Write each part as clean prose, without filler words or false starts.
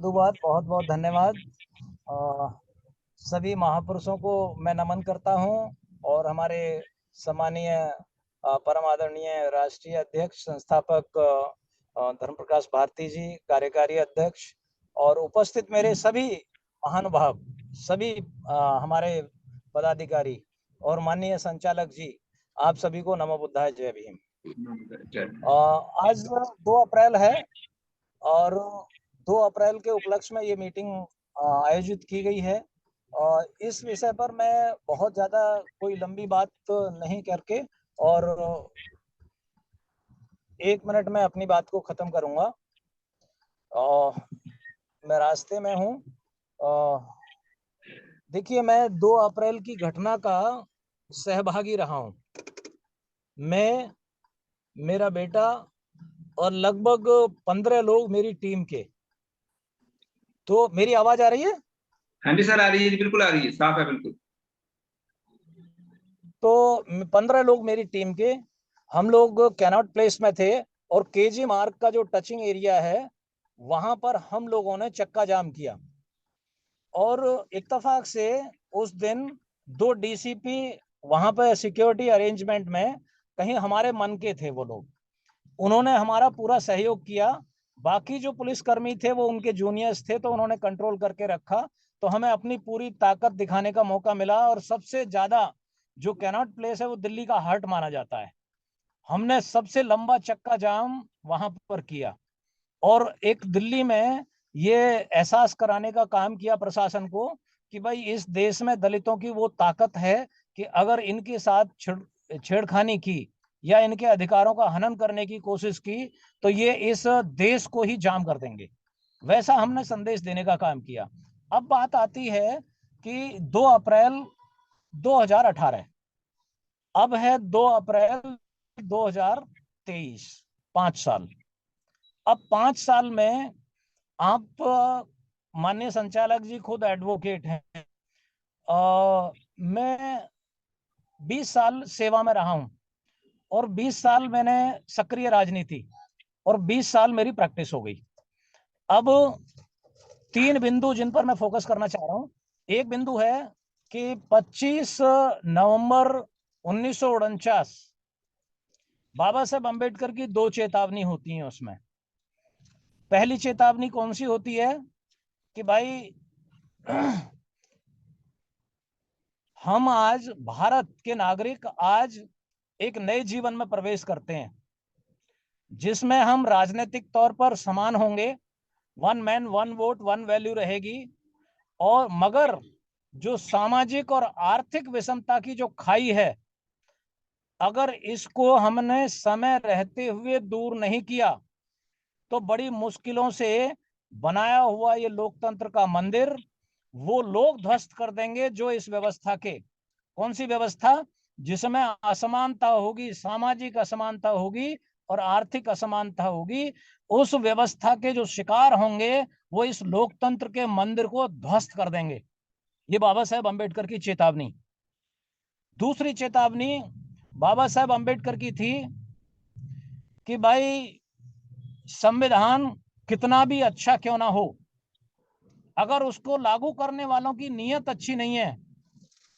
धन्यवाद, बहुत बहुत धन्यवाद। सभी महापुरुषों को मैं नमन करता हूं और हमारे सम्मानीय परम आदरणीय राष्ट्रीय अध्यक्ष संस्थापक धर्म प्रकाश भारती जी, कार्यकारी अध्यक्ष और उपस्थित मेरे सभी महानुभाव, सभी हमारे पदाधिकारी और माननीय संचालक जी, आप सभी को नमो बुद्धाय, जय भीम। आज 2 अप्रैल है और 2 अप्रैल के उपलक्ष्य में ये मीटिंग आयोजित की गई है और इस विषय पर मैं बहुत ज़्यादा कोई लंबी बात नहीं करके और 1 मिनट में अपनी बात को ख़त्म करूँगा। मैं रास्ते में हूँ। देखिए, मैं 2 अप्रैल की घटना का सहभागी रहा हूँ। मैं, मेरा बेटा और लगभग 15 लोग मेरी टीम के। तो मेरी आवाज़ आ रही है? हाँ जी सर, आ रही है, बिल्कुल आ रही है, साफ है बिल्कुल। तो 15 लोग मेरी टीम के, हम लोग कैनॉट प्लेस में थे और केजी मार्ग का जो टचिंग एरिया है वहां पर हम लोगों ने चक्का जाम किया और इत्तेफाक से उस दिन 2 डीसीपी वहां पर सिक्योरिटी अरेंजमेंट में कहीं हमारे मन के थे। वो लोग, उन्होंने हमारा पूरा सहयोग किया। बाकी जो पुलिसकर्मी थे वो उनके जूनियर्स थे तो उन्होंने कंट्रोल करके रखा। तो हमें अपनी पूरी ताकत दिखाने का मौका मिला और सबसे ज्यादा जो कैनॉट प्लेस है वो दिल्ली का हार्ट माना जाता है। हमने सबसे लंबा चक्का जाम वहां पर किया और एक दिल्ली में ये एहसास कराने का काम किया प्रशासन को कि भाई इस देश में दलितों की वो ताकत है कि अगर इनके साथ छेड़खानी की या इनके अधिकारों का हनन करने की कोशिश की तो ये इस देश को ही जाम कर देंगे। वैसा हमने संदेश देने का काम किया। अब बात आती है कि 2 अप्रैल 2018, अब है 2 अप्रैल 2023, 5 साल। अब 5 साल में आप माननीय संचालक जी खुद एडवोकेट हैं। मैं 20 साल सेवा में रहा हूं और 20 साल मैंने सक्रिय राजनीति और 20 साल मेरी प्रैक्टिस हो गई। अब 3 बिंदु जिन पर मैं फोकस करना चाह रहा हूं। एक बिंदु है कि 25 नवंबर 1949 बाबा साहेब अंबेडकर की 2 चेतावनी होती हैं। उसमें पहली चेतावनी कौन सी होती है कि भाई हम आज भारत के नागरिक आज एक नए जीवन में प्रवेश करते हैं जिसमें हम राजनीतिक तौर पर समान होंगे, 1 मैन 1 वोट 1 वैल्यू रहेगी। और मगर जो सामाजिक और आर्थिक विषमता की जो खाई है, अगर इसको हमने समय रहते हुए दूर नहीं किया तो बड़ी मुश्किलों से बनाया हुआ ये लोकतंत्र का मंदिर वो लोग ध्वस्त कर देंगे जो इस व्यवस्था के, कौन सी व्यवस्था, जिसमें असमानता होगी, सामाजिक असमानता होगी और आर्थिक असमानता होगी। उस व्यवस्था के जो शिकार होंगे वो इस लोकतंत्र के मंदिर को ध्वस्त कर देंगे। ये बाबा साहेब अंबेडकर की चेतावनी। दूसरी चेतावनी बाबा साहेब अंबेडकर की थी कि भाई संविधान कितना भी अच्छा क्यों ना हो, अगर उसको लागू करने वालों की नीयत अच्छी नहीं है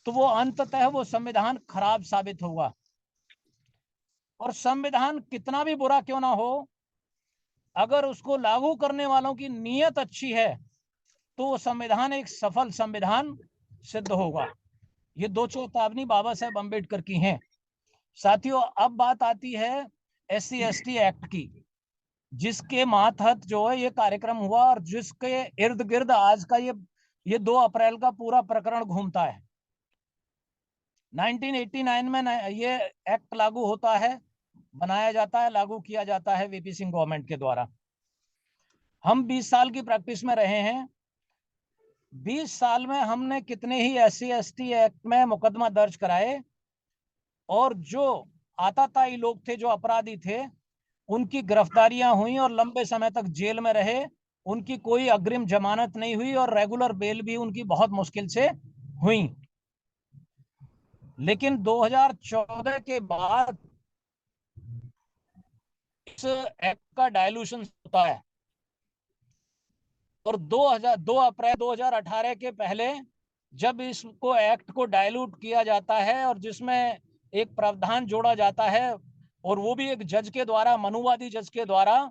तो वो अंततः वो संविधान खराब साबित होगा। और संविधान कितना भी बुरा क्यों ना हो, अगर उसको लागू करने वालों की नीयत अच्छी है तो वो संविधान एक सफल संविधान सिद्ध होगा। ये 2 चेतावनी बाबा साहेब अंबेडकर की हैं। साथियों, अब बात आती है SC/ST एक्ट की, जिसके मातहत जो है ये कार्यक्रम हुआ और जिसके इर्द गिर्द आज का ये 2 अप्रैल का पूरा प्रकरण घूमता है। 1989 में ये एक्ट लागू होता है, बनाया जाता है, लागू किया जाता है VP सिंह गवर्नमेंट के द्वारा। हम 20 साल की प्रैक्टिस में रहे हैं। 20 साल में हमने कितने ही SC/ST एक्ट में मुकदमा दर्ज कराए और जो आताताई लोग थे, जो अपराधी थे, उनकी गिरफ्तारियां हुई और लंबे समय तक जेल में रहे। उनकी कोई अग्रिम जमानत नहीं हुई और रेगुलर बेल भी उनकी बहुत मुश्किल से हुई। लेकिन 2014 के बाद इस एक्ट का डायलूशन होता है। और 2 अप्रैल 2018 के पहले जब इसको एक्ट को डाइल्यूट किया जाता है और जिसमें एक प्रावधान जोड़ा जाता है, और वो भी एक जज के द्वारा, मनुवादी जज के द्वारा,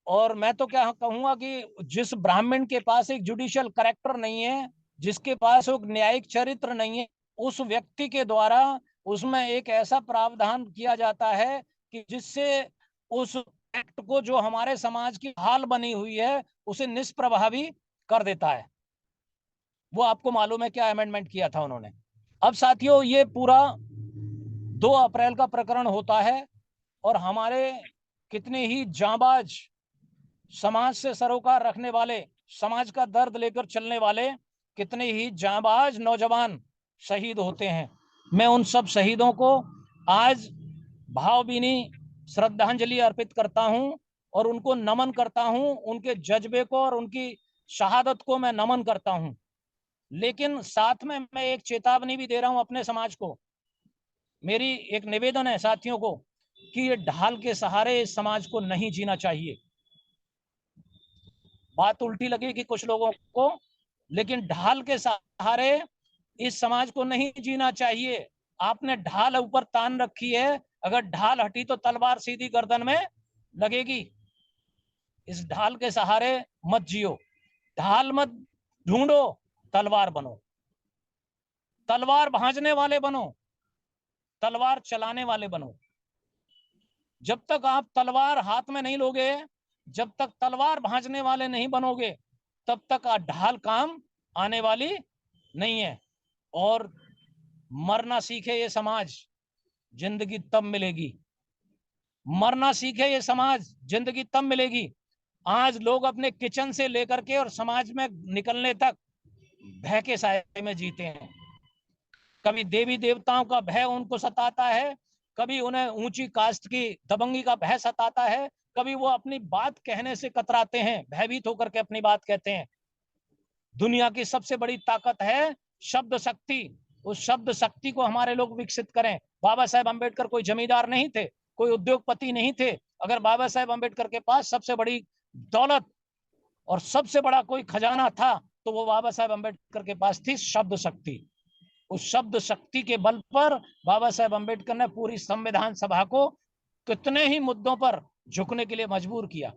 और मैं तो क्या कहूंगा कि जिस ब्राह्मण के पास एक जुडिशियल कैरेक्टर नहीं है, जिसके पास एक न्यायिक चरित्र नहीं है, उस व्यक्ति के द्वारा उसमें एक ऐसा प्रावधान किया जाता है कि जिससे उस एक्ट को, जो हमारे समाज की हाल बनी हुई है, उसे निष्प्रभावी कर देता है। वो आपको मालूम है क्या अमेंडमेंट किया था उन्होंने। अब साथियों, ये पूरा 2 अप्रैल का प्रकरण होता है और हमारे कितने ही जांबाज, समाज से सरोकार रखने वाले, समाज का दर्द लेकर चलने वाले कितने ही जांबाज नौजवान शहीद होते हैं। मैं उन सब शहीदों को आज भावभीनी श्रद्धांजलि अर्पित करता हूं और उनको नमन करता हूं, उनके जज्बे को और उनकी शहादत को मैं नमन करता हूं। लेकिन साथ में मैं एक चेतावनी भी दे रहा हूं अपने समाज को। मेरी एक निवेदन है साथियों को कि ये ढाल के सहारे इस समाज को नहीं जीना चाहिए। बात उल्टी लगेगी कुछ लोगों को, लेकिन ढाल के सहारे इस समाज को नहीं जीना चाहिए। आपने ढाल ऊपर तान रखी है, अगर ढाल हटी तो तलवार सीधी गर्दन में लगेगी। इस ढाल के सहारे मत जियो, ढाल मत ढूंढो, तलवार बनो, तलवार भांजने वाले बनो, तलवार चलाने वाले बनो। जब तक आप तलवार हाथ में नहीं लोगे, जब तक तलवार भांजने वाले नहीं बनोगे, तब तक ढाल काम आने वाली नहीं है। और मरना सीखे ये समाज, जिंदगी तब मिलेगी। मरना सीखे ये समाज, जिंदगी तब मिलेगी। आज लोग अपने किचन से लेकर के और समाज में निकलने तक भय के साए में जीते हैं। कभी देवी देवताओं का भय उनको सताता है, कभी उन्हें ऊंची कास्ट की दबंगी का भय सताता है, कभी वो अपनी बात कहने से कतराते हैं, भयभीत होकर के अपनी बात कहते हैं। दुनिया की सबसे बड़ी ताकत है शब्द शक्ति। उस शब्द शक्ति को हमारे लोग विकसित करें। बाबा साहेब अम्बेडकर कोई जमींदार नहीं थे, कोई उद्योगपति नहीं थे। अगर बाबा साहेब अम्बेडकर के पास सबसे बड़ी दौलत और सबसे बड़ा कोई खजाना था, तो वो बाबा साहेब अम्बेडकर के पास थी शब्द शक्ति। उस शब्द शक्ति के बल पर बाबा साहेब अम्बेडकर ने पूरी संविधान सभा को कितने ही मुद्दों पर झुकने के लिए मजबूर किया।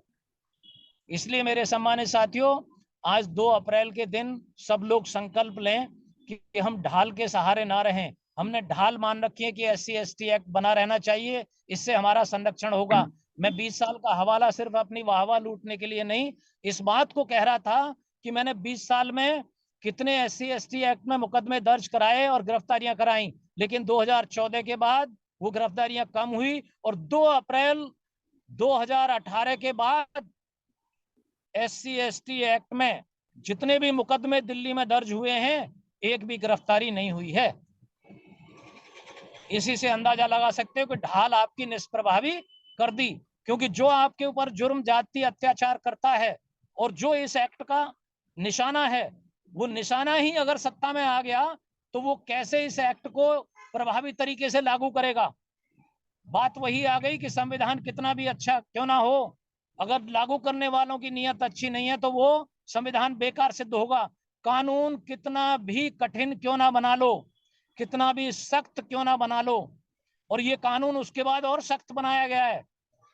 इसलिए मेरे सम्मानित साथियों, आज 2 अप्रैल के दिन सब लोग संकल्प लें कि हम ढाल के सहारे ना रहें। हमने ढाल मान रखी है कि SC/ST एक्ट बना रहना चाहिए, इससे हमारा संरक्षण होगा। मैं 20 साल का हवाला सिर्फ अपनी वाहवाह लूटने के लिए नहीं, इस बात को कह रहा था कि मैंने 20 साल में कितने SC/ST एक्ट में मुकदमे दर्ज कराए और गिरफ्तारियां कराई, लेकिन 2014 के बाद वो गिरफ्तारियां कम हुई और 2 अप्रैल 2018 के बाद SC/ST एक्ट में जितने भी मुकदमे दिल्ली में दर्ज हुए हैं, एक भी गिरफ्तारी नहीं हुई है। इसी से अंदाजा लगा सकते हो कि ढाल आपकी निष्प्रभावी कर दी, क्योंकि जो आपके ऊपर जुर्म जाति अत्याचार करता है और जो इस एक्ट का निशाना है, वो निशाना ही अगर सत्ता में आ गया तो वो कैसे इस एक्ट को प्रभावी तरीके से लागू करेगा। बात वही आ गई कि संविधान कितना भी अच्छा क्यों ना हो, अगर लागू करने वालों की नीयत अच्छी नहीं है तो वो संविधान बेकार सिद्ध होगा। कानून कितना भी कठिन क्यों ना बना लो, कितना भी सख्त क्यों ना बना लो, और ये कानून उसके बाद और सख्त बनाया गया है,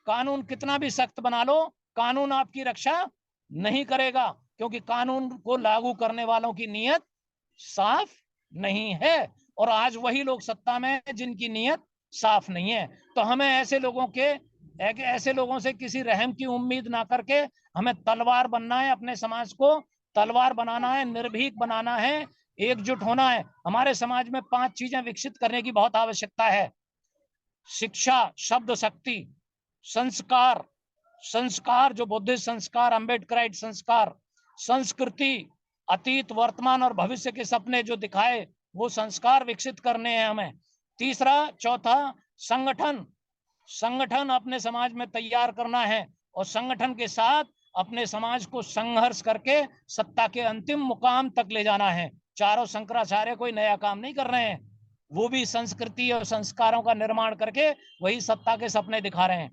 कानून कितना भी सख्त बना लो, कानून आपकी रक्षा नहीं करेगा, क्योंकि कानून को लागू करने वालों की नीयत साफ नहीं है। और आज वही लोग सत्ता में हैं जिनकी नीयत साफ नहीं है। तो हमें ऐसे लोगों से किसी रहम की उम्मीद ना करके हमें तलवार बनना है, अपने समाज को तलवार बनाना है, निर्भीक बनाना है, एकजुट होना है। हमारे समाज में 5 चीजें विकसित करने की बहुत आवश्यकता है: शिक्षा, शब्द शक्ति, संस्कार, संस्कार जो बुद्धिस्ट संस्कार, अम्बेडकराइट संस्कार, संस्कृति, अतीत, वर्तमान और भविष्य के सपने जो दिखाए, वो संस्कार विकसित करने हैं हमें। तीसरा, चौथा, संगठन, संगठन अपने समाज में तैयार करना है और संगठन के साथ अपने समाज को संघर्ष करके सत्ता के अंतिम मुकाम तक ले जाना है। चारों शंकराचार्य कोई नया काम नहीं कर रहे हैं, वो भी संस्कृति और संस्कारों का निर्माण करके वही सत्ता के सपने दिखा रहे हैं।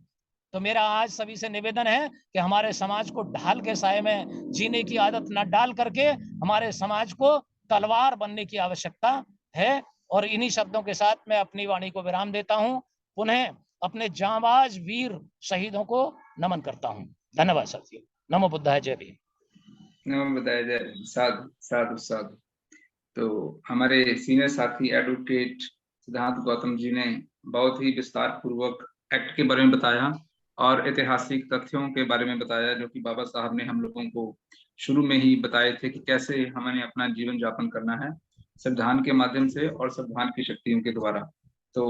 तो मेरा आज सभी से निवेदन है कि हमारे समाज को ढाल के साए में जीने की आदत न डाल करके हमारे समाज को तलवार बनने की आवश्यकता है। और इन्हीं शब्दों के साथ मैं अपनी वाणी को विराम देता हूं। पुनः अपने जांबाज वीर शहीदों को नमन करता हूं। धन्यवाद साथियों। नमो बुद्धाय, जय भीम। नमो बुद्धाय, जय भीम। साधु साधु साधु। तो हमारे सीनियर साथी एडवोकेट सिद्धांत गौतम जी ने बहुत ही विस्तार पूर्वक एक्ट के बारे में बताया और ऐतिहासिक तथ्यों के बारे में बताया, जो कि बाबा साहब ने हम लोगों को शुरू में ही बताए थे कि कैसे हमें अपना जीवन यापन करना है संविधान के माध्यम से और संविधान की शक्तियों के द्वारा। तो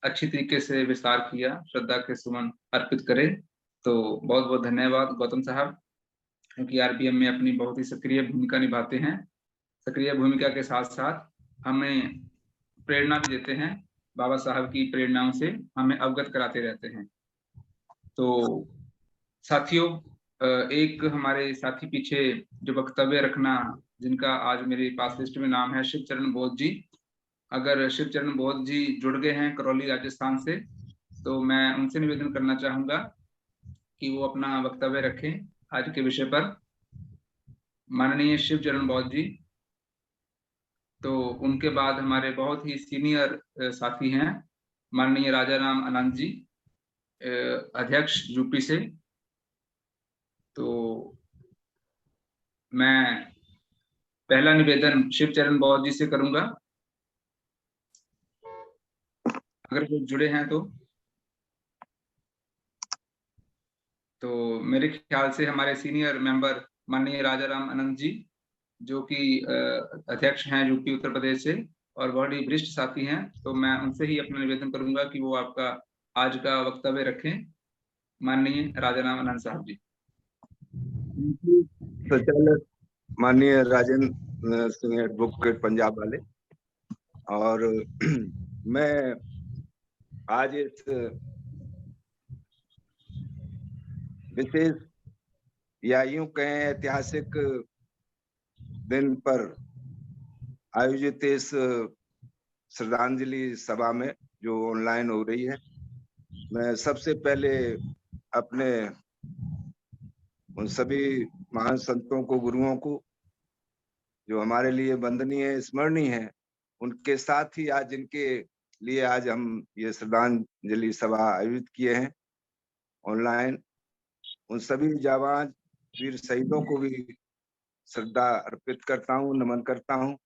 अच्छी तरीके से विस्तार किया, श्रद्धा के सुमन अर्पित करें। तो बहुत बहुत धन्यवाद गौतम साहब, क्योंकि आरबीएम में अपनी बहुत ही सक्रिय भूमिका निभाते हैं। सक्रिय भूमिका के साथ साथ हमें प्रेरणा भी देते हैं, बाबा साहब की प्रेरणाओं से हमें अवगत कराते रहते हैं। तो साथियों, एक हमारे साथी पीछे जो वक्तव्य रखना, जिनका आज मेरे पास लिस्ट में नाम है, शिवचरण बोध जी। अगर शिवचरण बोध जी जुड़ गए हैं करौली राजस्थान से, तो मैं उनसे निवेदन करना चाहूंगा कि वो अपना वक्तव्य रखें आज के विषय पर। माननीय शिवचरण बोध जी। तो उनके बाद हमारे बहुत ही सीनियर साथी हैं, माननीय राजा राम आनंद जी, अध्यक्ष यूपी से। तो मैं पहला निवेदन शिवचरण बौद्ध जी से करूंगा, अगर वो जुड़े हैं तो मेरे ख्याल से हमारे सीनियर मेंबर माननीय राजा राम आनंद जी, जो कि अध्यक्ष हैं यूपी उत्तर प्रदेश से और बहुत ही वरिष्ठ साथी हैं, तो मैं उनसे ही अपना निवेदन करूंगा कि वो आपका आज का वक्तव्य रखें। माननीय राजा राम आनंद साहब जी। संचालक माननीय राजेंद्र सिंह एडवोकेट पंजाब वाले, और मैं आज इस विशेष या यूं कहें ऐतिहासिक दिन पर आयोजित इस श्रद्धांजलि सभा में जो ऑनलाइन हो रही है, मैं सबसे पहले अपने उन सभी महान संतों को, गुरुओं को, जो हमारे लिए वंदनीय स्मरणीय है, उनके साथ ही आज इनके लिए आज हम ये श्रद्धांजलि सभा आयोजित किए हैं ऑनलाइन, उन सभी जाबाज वीर शहीदों को भी श्रद्धा अर्पित करता हूँ, नमन करता हूँ।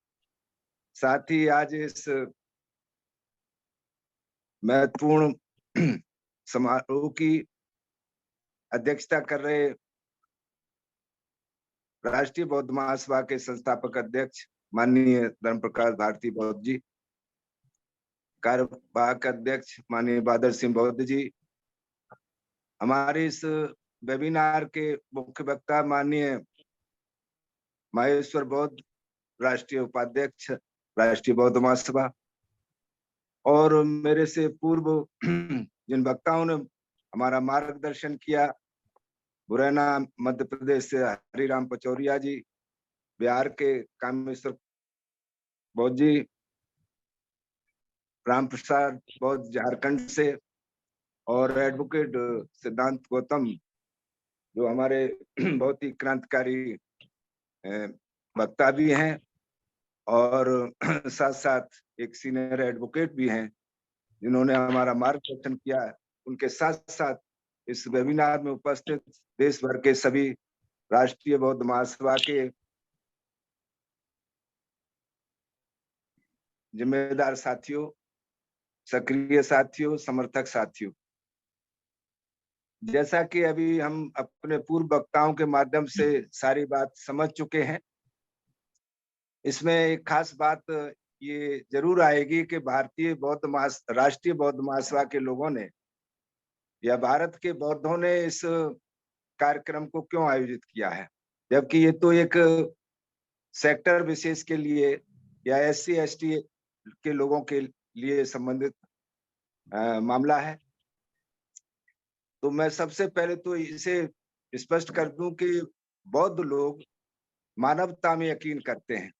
साथ ही आज इस महत्वपूर्ण समारोह की अध्यक्षता कर रहे राष्ट्रीय बौद्ध महासभा के संस्थापक अध्यक्ष माननीय धर्म प्रकाश भारती बौद्ध जी, कार्यवाहक अध्यक्ष माननीय बादल सिंह बौद्ध जी, हमारे इस वेबिनार के मुख्य वक्ता माननीय महेश्वर बौद्ध, राष्ट्रीय उपाध्यक्ष राष्ट्रीय बौद्ध महासभा, और मेरे से पूर्व जिन वक्ताओं ने हमारा मार्गदर्शन किया, मुरैना मध्य प्रदेश से हरिराम पचौरिया जी, बिहार के कामेश्वर बौद्ध जी, राम प्रसाद बौद्ध झारखंड से, और एडवोकेट सिद्धांत गौतम, जो हमारे बहुत ही क्रांतिकारी वक्ता भी हैं और साथ साथ एक सीनियर एडवोकेट भी हैं, जिन्होंने हमारा मार्गदर्शन किया। उनके साथ साथ इस वेबिनार में उपस्थित देश भर के सभी राष्ट्रीय बौद्ध महासभा के जिम्मेदार साथियों, सक्रिय साथियों, समर्थक साथियों, जैसा कि अभी हम अपने पूर्व वक्ताओं के माध्यम से सारी बात समझ चुके हैं, इसमें एक खास बात ये जरूर आएगी कि राष्ट्रीय बौद्ध महासभा के लोगों ने या भारत के बौद्धों ने इस कार्यक्रम को क्यों आयोजित किया है, जबकि ये तो एक सेक्टर विशेष के लिए या SC ST के लोगों के लिए संबंधित मामला है। तो मैं सबसे पहले तो इसे स्पष्ट कर दूं कि बौद्ध लोग मानवता में यकीन करते हैं।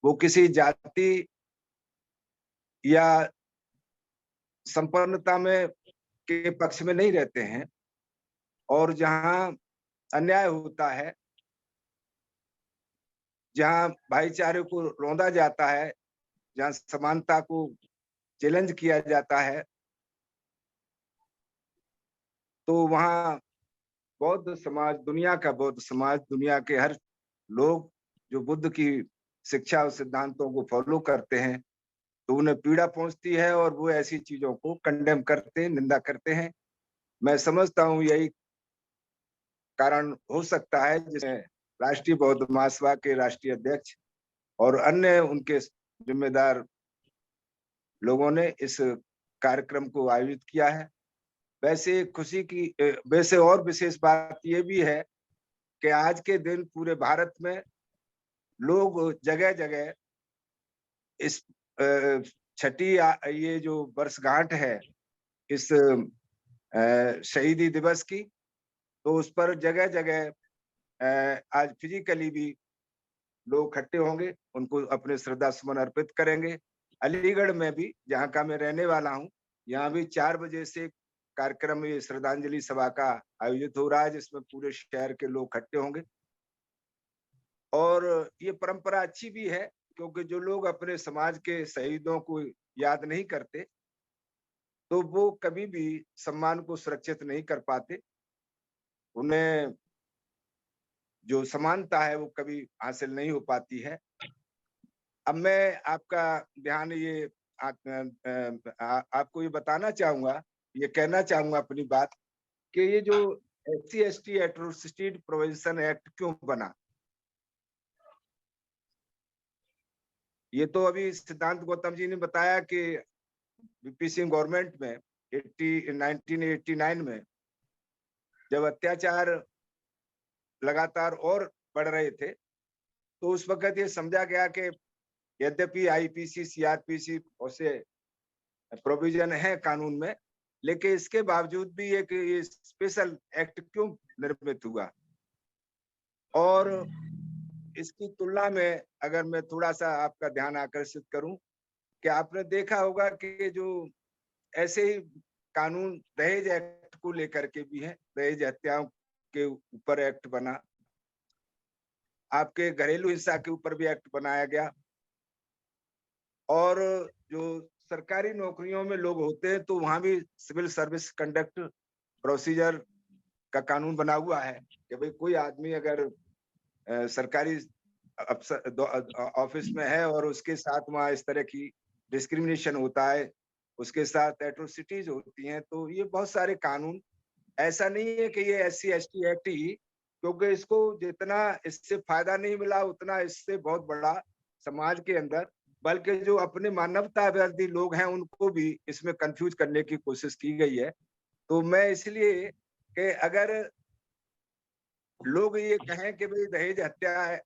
वो किसी जाति या संपन्नता में के पक्ष में नहीं रहते हैं, और जहां अन्याय होता है, जहां भाईचारे को रौंदा जाता है, जहां समानता को चैलेंज किया जाता है, तो वहां बौद्ध समाज, दुनिया का बौद्ध समाज, दुनिया के हर लोग जो बुद्ध की शिक्षा और सिद्धांतों को फॉलो करते हैं, तो उन्हें पीड़ा पहुंचती है और वो ऐसी चीजों को कंडेम करते हैं, निंदा करते हैं। मैं समझता हूं यही कारण हो सकता है जिसमें राष्ट्रीय बौद्ध महासभा के राष्ट्रीय अध्यक्ष और अन्य उनके जिम्मेदार लोगों ने इस कार्यक्रम को आयोजित किया है। वैसे खुशी की वैसे और विशेष बात ये भी है कि आज के दिन पूरे भारत में लोग जगह जगह इस छठी ये जो वर्षगांठ है इस शहीदी दिवस की, तो उस पर जगह जगह आज फिजिकली भी लोग इकट्ठे होंगे, उनको अपने श्रद्धा सुमन अर्पित करेंगे। अलीगढ़ में भी, जहाँ का मैं रहने वाला हूँ, यहाँ भी 4 बजे से कार्यक्रम, ये श्रद्धांजलि सभा का आयोजित हो रहा है, जिसमें पूरे शहर के लोग इकट्ठे होंगे। और ये परंपरा अच्छी भी है, क्योंकि जो लोग अपने समाज के शहीदों को याद नहीं करते, तो वो कभी भी सम्मान को सुरक्षित नहीं कर पाते। उन्हें जो समानता है वो कभी हासिल नहीं हो पाती है। अब मैं आपका ध्यान ये आपको ये बताना चाहूंगा, ये कहना चाहूंगा अपनी बात, कि ये जो SC/ST एट्रोसिटी प्रिवेंशन एक्ट क्यों बना। ये तो अभी सिद्धांत गौतम जी ने बताया कि VP सिंह गवर्नमेंट में 1989 में जब अत्याचार लगातार और बढ़ रहे थे, तो उस वक्त ये समझा गया कि यद्यपि IPC, CRPC से प्रोविजन है कानून में, लेकिन इसके बावजूद भी एक ये स्पेशल एक्ट क्यों निर्मित हुआ। और इसकी तुलना में अगर मैं थोड़ा सा आपका ध्यान आकर्षित करूं, कि आपने देखा होगा कि जो ऐसे ही कानून दहेज एक्ट को लेकर के भी है, दहेज हत्याओं के ऊपर एक्ट बना, आपके घरेलू हिंसा के ऊपर भी एक्ट बनाया गया, और जो सरकारी नौकरियों में लोग होते हैं तो वहां भी सिविल सर्विस कंडक्ट प्रोसीजर का कानून बना हुआ है कि भाई कोई आदमी अगर सरकारी ऑफिस में है और उसके साथ वहां इस तरह की डिस्क्रिमिनेशन होता है, उसके साथ एट्रोसिटीज होती हैं, तो ये बहुत सारे कानून, ऐसा नहीं है कि ये SC/ST एक्ट ही, क्योंकि इसको जितना इससे फायदा नहीं मिला उतना इससे बहुत बड़ा समाज के अंदर, बल्कि जो अपने मानवतावादी लोग हैं उनको भी इसमें कंफ्यूज करने की कोशिश की गई है। तो मैं इसलिए कि अगर लोग ये कहें कि भाई दहेज हत्या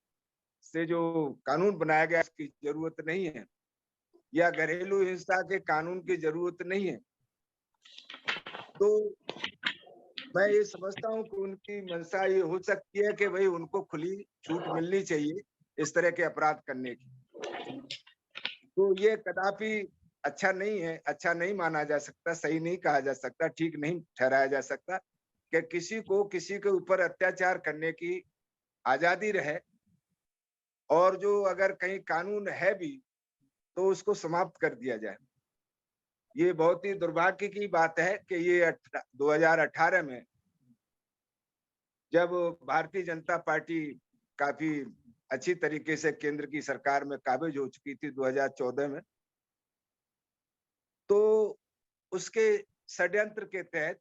से जो कानून बनाया गया उसकी जरूरत नहीं है, या घरेलू हिंसा के कानून की जरूरत नहीं है, तो मैं ये समझता हूँ कि उनकी मंशा ये हो सकती है कि भाई उनको खुली छूट मिलनी चाहिए इस तरह के अपराध करने की। तो ये कदापि अच्छा नहीं है, अच्छा नहीं माना जा सकता, सही नहीं कहा जा सकता, ठीक नहीं ठहराया जा सकता कि किसी को किसी के ऊपर अत्याचार करने की आजादी रहे, और जो अगर कहीं कानून है भी तो उसको समाप्त कर दिया जाए। ये बहुत ही दुर्भाग्य की बात है कि ये 2018 में जब भारतीय जनता पार्टी काफी अच्छी तरीके से केंद्र की सरकार में काबिज हो चुकी थी 2014 में, तो उसके षड्यंत्र के तहत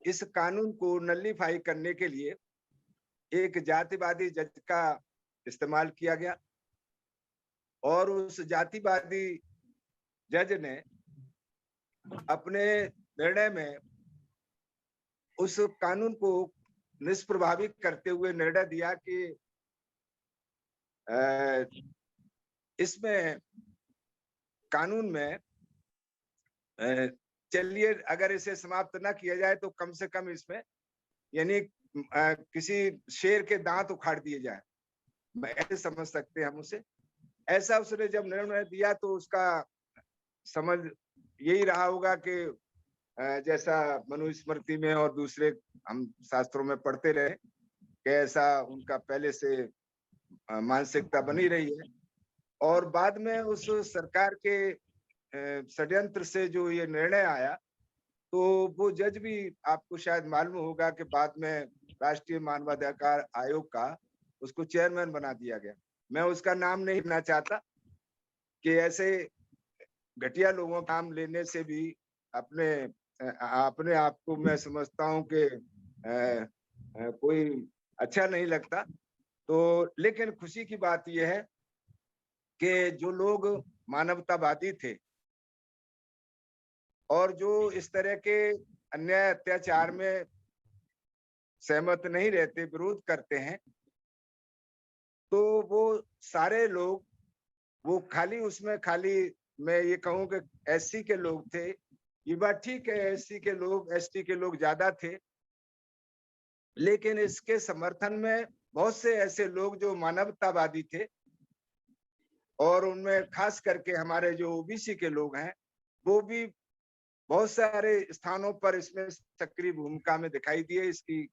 इस कानून को नल्लीफाई करने के लिए एक जातिवादी जज का इस्तेमाल किया गया, और उस जातिवादी जज ने अपने निर्णय में उस कानून को निष्प्रभावी करते हुए निर्णय दिया कि इसमें कानून में चलिए अगर इसे समाप्त ना किया जाए तो कम से कम इसमें यानी किसी शेर के दांत उखाड़ दिए जाए, मैं ऐसे समझ सकते हैं हम उसे। ऐसा उसने जब निर्णय दिया तो उसका समझ यही रहा होगा कि जैसा मनुस्मृति में और दूसरे हम शास्त्रों में पढ़ते रहे कि ऐसा उनका पहले से मानसिकता बनी रही है। और बाद में उस सरकार के षड्यंत्र से जो ये निर्णय आया, तो वो जज भी आपको शायद मालूम होगा कि बाद में राष्ट्रीय मानवाधिकार आयोग का उसको चेयरमैन बना दिया गया। मैं उसका नाम नहीं लेना चाहता कि ऐसे घटिया लोगों का नाम लेने से भी अपने आप को मैं समझता हूं कि कोई अच्छा नहीं लगता। तो लेकिन खुशी की बात यह है कि जो लोग मानवतावादी थे और जो इस तरह के अन्याय अत्याचार में सहमत नहीं रहते, विरोध करते हैं, तो वो सारे लोग, वो खाली उसमें खाली मैं ये कहूं कि एससी के लोग थे, ये बात ठीक है, एससी के लोग, एसटी के लोग ज्यादा थे, लेकिन इसके समर्थन में बहुत से ऐसे लोग जो मानवतावादी थे, और उनमें खास करके हमारे जो ओबीसी के लोग हैं, वो भी बहुत सारे स्थानों पर इसमें सक्रिय भूमिका में दिखाई दिए। इसकी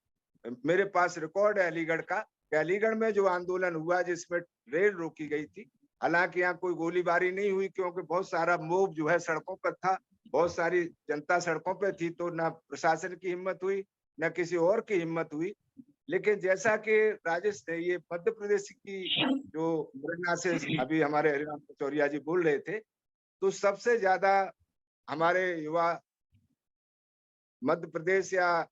मेरे पास रिकॉर्ड है अलीगढ़ का, कि अलीगढ़ में जो आंदोलन हुआ जिसमें रेल रोकी गई थी, हालांकि यहाँ कोई गोलीबारी नहीं हुई क्योंकि बहुत सारा मोब जो है सड़कों पर था, बहुत सारी जनता सड़कों पर थी, तो ना प्रशासन की हिम्मत हुई न किसी और की हिम्मत हुई। लेकिन जैसा कि राजस्थान, ये मध्य प्रदेश की जो मुरैना से अभी हमारे हरिराम पचौरिया जी बोल रहे थे, तो सबसे ज्यादा हमारे युवा मध्य प्रदेश या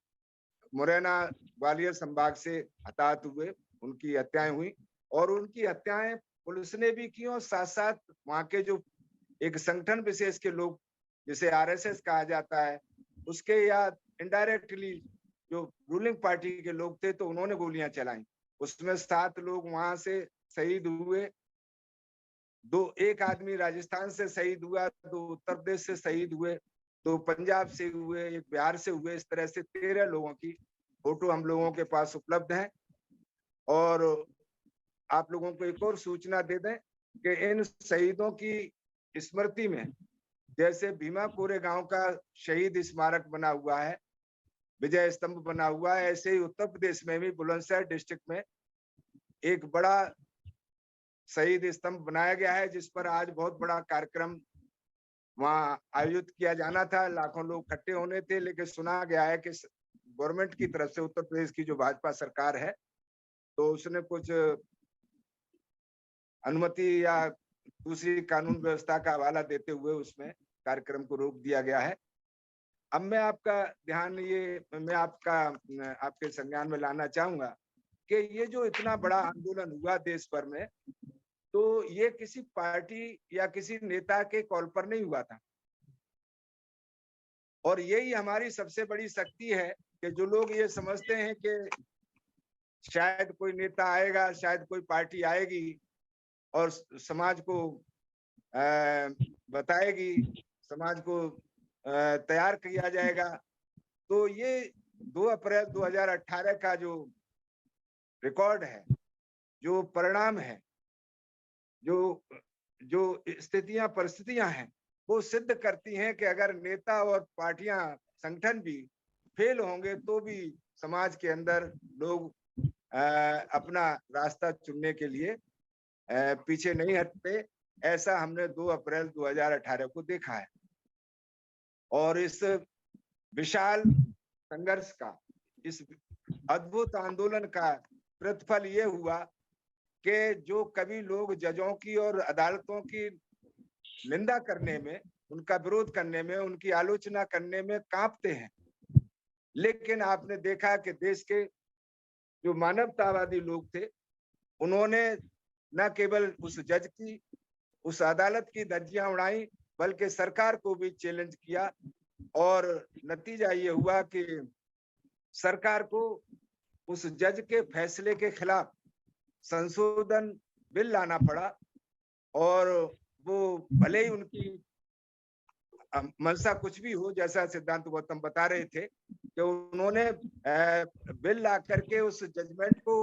मुरैना ग्वालियर संभाग से हताहत हुए, उनकी हत्याएं हुई, और उनकी हत्याएं पुलिस ने भी की, और साथ साथ वहां के जो एक संगठन विशेष के लोग, जिसे आरएसएस कहा जाता है, उसके या इनडायरेक्टली जो रूलिंग पार्टी के लोग थे, तो उन्होंने गोलियां चलाई। उसमें 7 लोग वहां से शहीद हुए, एक आदमी राजस्थान से शहीद हुआ, 2 उत्तर प्रदेश से शहीद हुए, 2 पंजाब से हुए, 1 बिहार से हुए। इस तरह से 13 लोगों की फोटो हम लोगों के पास उपलब्ध है। और आप लोगों को एक और सूचना दे दें कि इन शहीदों की स्मृति में, जैसे भीमा कोरेगांव का शहीद स्मारक बना हुआ है, विजय स्तंभ बना हुआ है, ऐसे ही उत्तर प्रदेश में भी बुलंदशहर डिस्ट्रिक्ट में एक बड़ा शहीद स्तंभ बनाया गया है, जिस पर आज बहुत बड़ा कार्यक्रम वहां आयोजित किया जाना था, लाखों लोग इकट्ठे होने थे, लेकिन सुना गया है कि गवर्नमेंट की तरफ से, उत्तर प्रदेश की जो भाजपा सरकार है, तो उसने कुछ अनुमति या दूसरी कानून व्यवस्था का हवाला देते हुए उसमें कार्यक्रम को रोक दिया गया है। अब मैं आपका ध्यान मैं आपके संज्ञान में लाना चाहूंगा कि ये जो इतना बड़ा आंदोलन हुआ देश भर में, तो ये किसी पार्टी या किसी नेता के कॉल पर नहीं हुआ था। और यही हमारी सबसे बड़ी शक्ति है कि जो लोग ये समझते हैं कि शायद कोई नेता आएगा, शायद कोई पार्टी आएगी और समाज को बताएगी, समाज को तैयार किया जाएगा, तो ये 2 अप्रैल 2018 का जो रिकॉर्ड है, जो परिणाम है, जो स्थितियां परिस्थितियां हैं, वो सिद्ध करती हैं कि अगर नेता और पार्टियां, संगठन भी फेल होंगे, तो भी समाज के अंदर लोग अपना रास्ता चुनने के लिए पीछे नहीं हटते। ऐसा हमने 2 अप्रैल 2018 को देखा है। और इस विशाल संघर्ष का, इस अद्भुत आंदोलन का प्रतिफल ये हुआ कि जो कभी लोग जजों की और अदालतों की निंदा करने में, उनका विरोध करने में, उनकी आलोचना करने में कांपते हैं, लेकिन आपने देखा कि देश के जो मानवतावादी लोग थे, उन्होंने न केवल उस जज की, उस अदालत की धज्जियां उड़ाई, बल्कि सरकार को भी चैलेंज किया। और नतीजा ये हुआ कि सरकार को उस जज के फैसले के खिलाफ संशोधन बिल लाना पड़ा। और वो भले ही उनकी मंशा कुछ भी हो, जैसा सिद्धांत गौतम बता रहे थे कि उन्होंने बिल ला करके उस जजमेंट को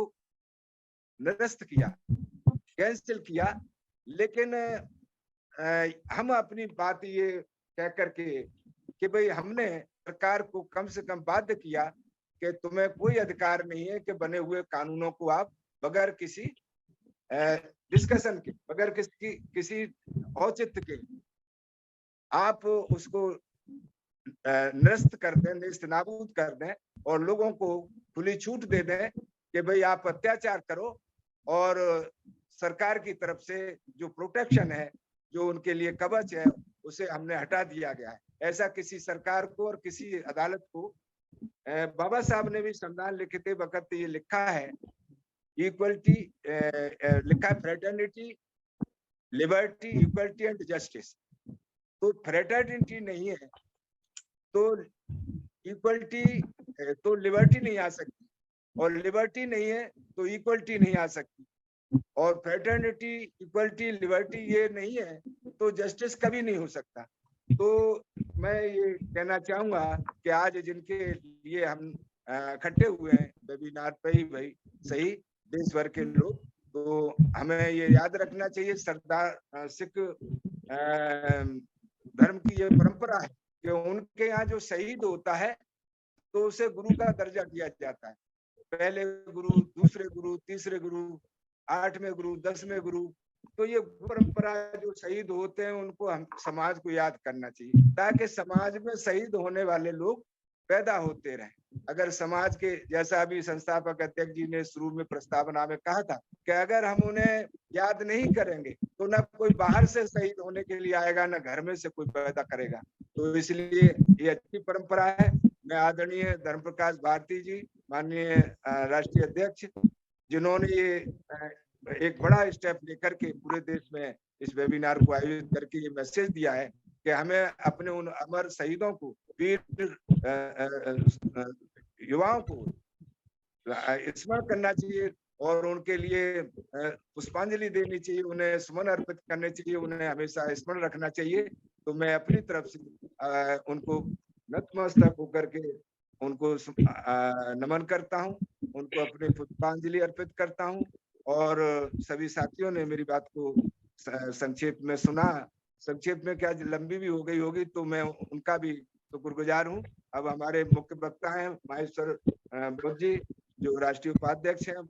निरस्त किया, कैंसिल किया, लेकिन हम अपनी बात ये कह करके कि भाई हमने सरकार को कम से कम बाध्य किया कि तुम्हें कोई अधिकार नहीं है कि बने हुए कानूनों को आप बगैर किसी डिस्कशन के, बगैर किसी औचित्य के आप उसको निरस्त कर दें, नेस्तनाबूद कर दें और लोगों को खुली छूट दे दें कि भाई आप अत्याचार करो, और सरकार की तरफ से जो प्रोटेक्शन है, जो उनके लिए कवच है, उसे हमने हटा दिया गया है। ऐसा किसी सरकार को और किसी अदालत को, बाबा साहब ने भी संविधान लिखते वक्त ये लिखा है, इक्वलिटी लिखा है, fraternity, liberty, equality and justice. तो फ्रेटर्निटी नहीं है तो इक्वलिटी, तो लिबर्टी नहीं आ सकती, और लिबर्टी नहीं है तो इक्वलिटी नहीं आ सकती, और फ्रेटर्निटी, इक्वलिटी, लिबर्टी ये नहीं है तो जस्टिस कभी नहीं हो सकता। तो मैं ये कहना चाहूंगा कि आज जिनके लिए हम इकट्ठे हुए हैं वेबिनार पे ही, भाई सही देश भर के लोग, तो हमें ये याद रखना चाहिए, सरदार सिख धर्म की ये परंपरा है कि उनके यहाँ जो शहीद होता है तो उसे गुरु का दर्जा दिया जाता है, पहले गुरु, दूसरे गुरु, तीसरे गुरु, 8वें गुरु, 10वें गुरु। तो ये परंपरा, जो शहीद होते हैं उनको हम समाज को याद करना चाहिए, ताकि समाज में शहीद होने वाले लोग पैदा होते रहें। अगर समाज के, जैसा अभी संस्थापक अध्यक्ष जी ने शुरू में प्रस्तावना में कहा था कि अगर हम उन्हें याद नहीं करेंगे तो ना कोई बाहर से शहीद होने के लिए आएगा, ना घर में से कोई पैदा करेगा। तो इसलिए ये अच्छी परंपरा है। मैं आदरणीय धर्म प्रकाश भारती जी, माननीय राष्ट्रीय अध्यक्ष, जिन्होंने ये एक बड़ा स्टेप लेकर के पूरे देश में इस वेबिनार को आयोजित करके ये मैसेज दिया है कि हमें अपने उन अमर शहीदों को, वीर युवाओं को स्मरण करना चाहिए और उनके लिए पुष्पांजलि देनी चाहिए, उन्हें सुमन अर्पित करने चाहिए, उन्हें हमेशा स्मरण रखना चाहिए। तो मैं अपनी तरफ से उनको नतमस्तक होकर के उनको नमन करता हूं, उनको अपनी पुष्पांजलि अर्पित करता हूं। और सभी साथियों ने मेरी बात को संक्षेप में सुना, संक्षेप में क्या लंबी भी हो गई होगी, तो मैं उनका भी शुक्रगुजार हूं। अब हमारे मुख्य वक्ता हैं माहेश्वर बुद्ध जी, जो राष्ट्रीय उपाध्यक्ष हैं,